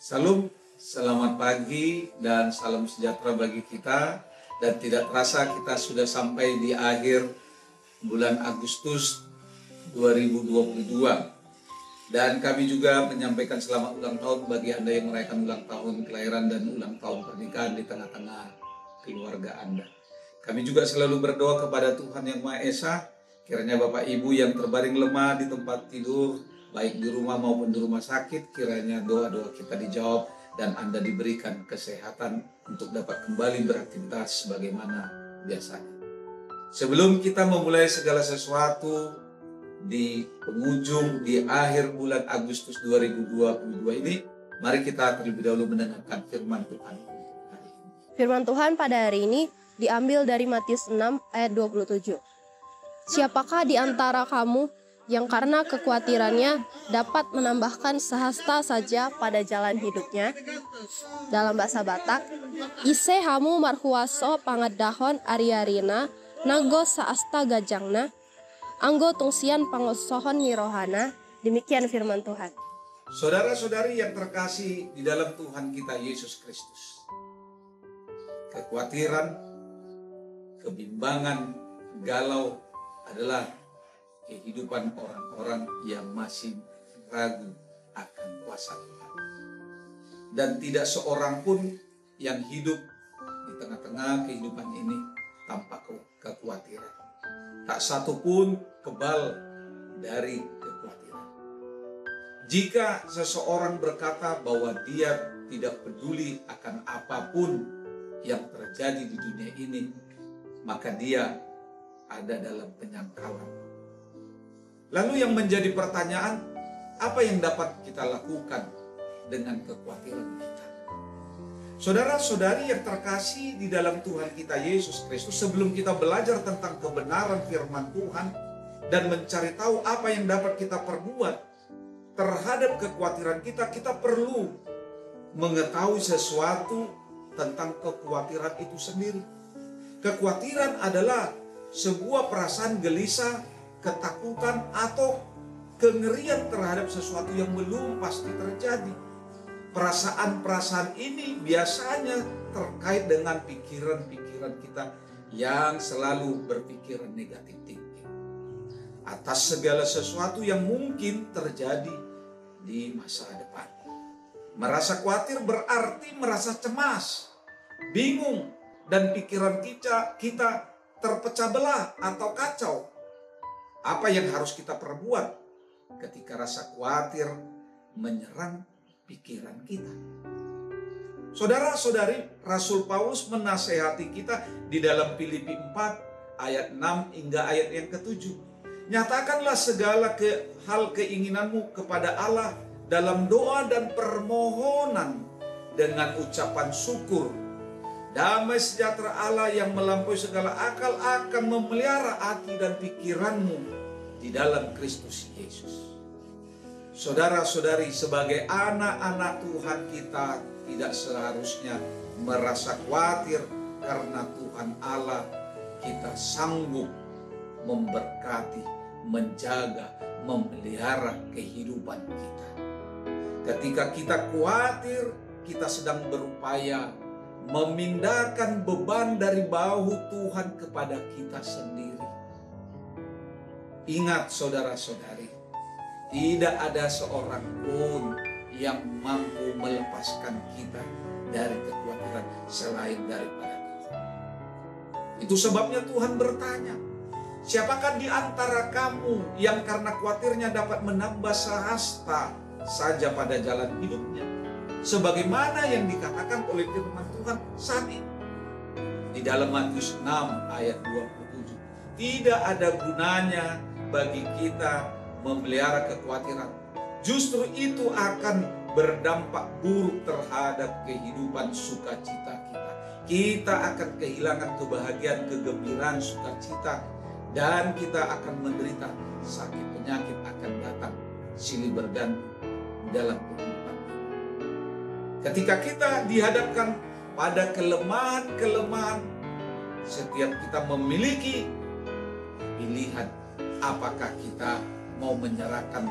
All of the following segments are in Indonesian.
Salam, selamat pagi dan salam sejahtera bagi kita. Dan tidak terasa kita sudah sampai di akhir bulan Agustus 2022. Dan kami juga menyampaikan selamat ulang tahun bagi Anda yang merayakan ulang tahun kelahiran dan ulang tahun pernikahan di tengah-tengah keluarga Anda. Kami juga selalu berdoa kepada Tuhan Yang Maha Esa, kiranya Bapak Ibu yang terbaring lemah di tempat tidur, baik di rumah maupun di rumah sakit, kiranya doa-doa kita dijawab dan Anda diberikan kesehatan untuk dapat kembali beraktivitas sebagaimana biasanya. Sebelum kita memulai segala sesuatu di penghujung, di akhir bulan Agustus 2022 ini, mari kita terlebih dahulu mendengarkan firman Tuhan. Firman Tuhan pada hari ini diambil dari Matius 6 ayat 27. Siapakah di antara kamu yang karena kekhawatirannya dapat menambahkan sehasta saja pada jalan hidupnya? Dalam bahasa Batak, ise hamu marhuaso pangadahon ariarina nago saasta gajangna anggo tungsian pangosohon nirohana. Demikian firman Tuhan. Saudara-saudari yang terkasih di dalam Tuhan kita Yesus Kristus, kekhawatiran, kebimbangan, galau adalah kehidupan orang-orang yang masih ragu akan kuasa Tuhan. Dan tidak seorang pun yang hidup di tengah-tengah kehidupan ini tanpa kekhawatiran. Tak satu pun kebal dari kekhawatiran. Jika seseorang berkata bahwa dia tidak peduli akan apapun yang terjadi di dunia ini, maka dia ada dalam penyangkalan. Lalu yang menjadi pertanyaan, apa yang dapat kita lakukan dengan kekhawatiran kita? Saudara-saudari yang terkasih di dalam Tuhan kita Yesus Kristus, sebelum kita belajar tentang kebenaran firman Tuhan dan mencari tahu apa yang dapat kita perbuat terhadap kekhawatiran kita, kita perlu mengetahui sesuatu tentang kekhawatiran itu sendiri. Kekhawatiran adalah sebuah perasaan gelisah, ketakutan, atau kengerian terhadap sesuatu yang belum pasti terjadi. Perasaan-perasaan ini biasanya terkait dengan pikiran-pikiran kita yang selalu berpikiran negatif tinggi atas segala sesuatu yang mungkin terjadi di masa depan. Merasa khawatir berarti merasa cemas, bingung, dan pikiran kita terpecah belah atau kacau. Apa yang harus kita perbuat ketika rasa khawatir menyerang pikiran kita? Saudara-saudari, Rasul Paulus menasehati kita di dalam Filipi 4 ayat 6 hingga ayat yang ke-7. Nyatakanlah segala hal keinginanmu kepada Allah dalam doa dan permohonan dengan ucapan syukur. Damai sejahtera Allah yang melampaui segala akal akan memelihara hati dan pikiranmu di dalam Kristus Yesus. Saudara-saudari, sebagai anak-anak Tuhan, kita tidak seharusnya merasa khawatir karena Tuhan Allah kita sanggup memberkati, menjaga, memelihara kehidupan kita. Ketika kita khawatir, kita sedang berupaya memindahkan beban dari bahu Tuhan kepada kita sendiri. Ingat saudara-saudari, tidak ada seorang pun yang mampu melepaskan kita dari kekhawatiran selain daripada Tuhan. Itu sebabnya Tuhan bertanya, siapakah di antara kamu yang karena khawatirnya dapat menambah sehasta saja pada jalan hidupnya? Sebagaimana yang dikatakan oleh firman Tuhan saat ini. Di dalam Matius 6 ayat 27. Tidak ada gunanya bagi kita memelihara kekhawatiran. Justru itu akan berdampak buruk terhadap kehidupan sukacita kita. Kita akan kehilangan kebahagiaan, kegembiraan, sukacita. Dan kita akan menderita sakit, penyakit akan datang silih berganti dalam kehidupan. Ketika kita dihadapkan pada kelemahan-kelemahan, setiap kita memiliki pilihan apakah kita mau menyerahkan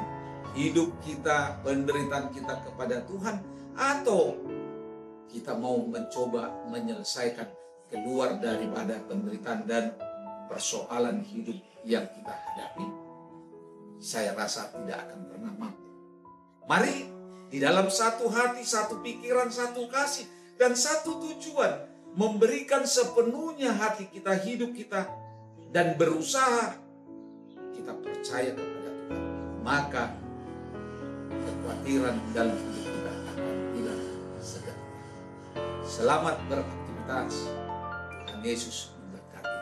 hidup kita, penderitaan kita kepada Tuhan, atau kita mau mencoba menyelesaikan keluar daripada penderitaan dan persoalan hidup yang kita hadapi, saya rasa tidak akan pernah mampu. Mari di dalam satu hati, satu pikiran, satu kasih, dan satu tujuan, memberikan sepenuhnya hati kita, hidup kita, dan berusaha kita percaya kepada Tuhan, maka kekhawatiran dalam hidup kita akan hilang segera. Selamat beraktivitas. Tuhan Yesus memberkati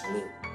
seluruh